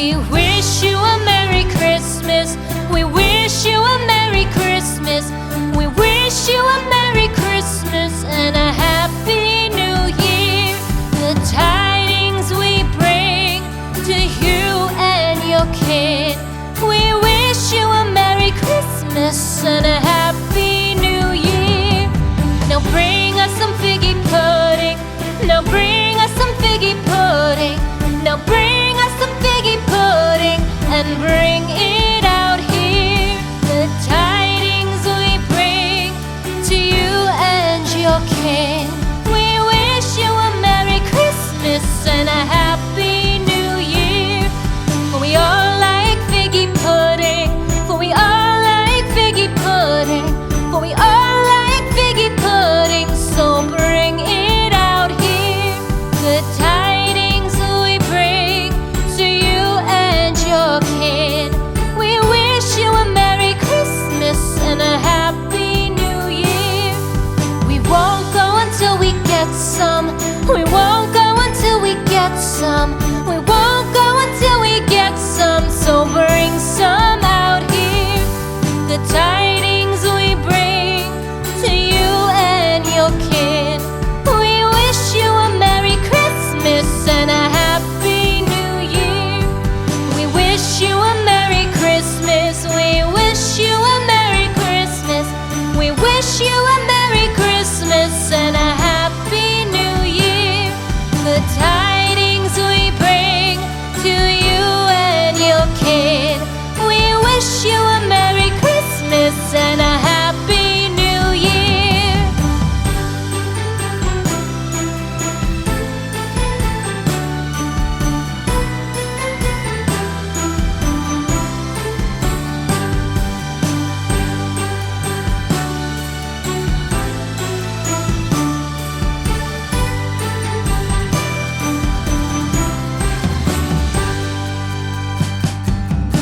We wish you a Merry Christmas. We wish you a Merry Christmas. We wish you a Merry Christmas and a Happy New Year. The tidings we bring to you and your kid. We wish you a Merry Christmas and a Happy New Year. Now bring us some figgy pudding. Now bring us some figgy pudding. Now bring us some figgy pudding and bring it out here. The tidings we bring to you and your kin. We wish you a Merry Christmas and a Happy New Year. For we all like figgy pudding. For we all like figgy pudding. For we all like figgy pudding. So bring it out here. The tidings we bring to you and your kin. We wish you a Merry Christmas and a Happy New Year. We won't go until we get some. We won't go until we get some. We won't go until we get some. So bring some out here. The tidings we bring to you and your kin. We wish you a Merry Christmas and a Happy New Year. We wish you a Merry Christmas. We wish you a Merry Christmas. We wish you a Merry Christmas and a Happy New Year. The tidings we bring to you and your kid. We wish you a Merry Christmas and a Happy New Year.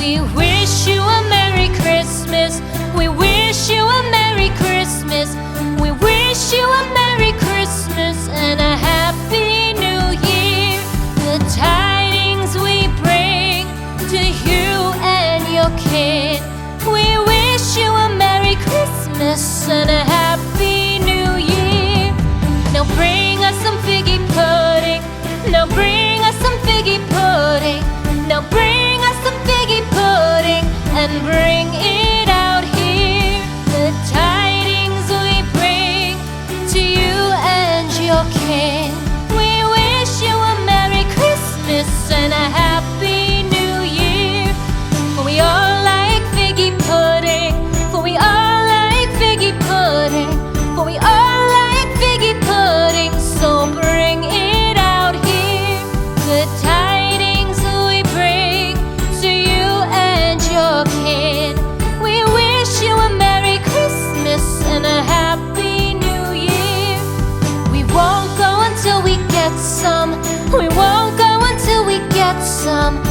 We wish you a Merry Christmas. We wish you a Merry Christmas. We wish you a Merry Christmas and a Happy New Year. The tidings we bring to you and your kid. We wish you a Merry Christmas and a Happy New Year. Now bring us some figgy pudding. Now bring us some figgy pudding. Now bring us some figgy pudding and bring it out here. The tidings we bring to you and your kin. We wish you a Merry Christmas and a Happy New Year. For we all like figgy pudding. For we all like figgy pudding. For we all like figgy pudding. So bring it out here. The tidings we bring to you and your kin. We wish you a Merry Christmas and a Happy New Year. We won't go until we get some. We won't go until we get some.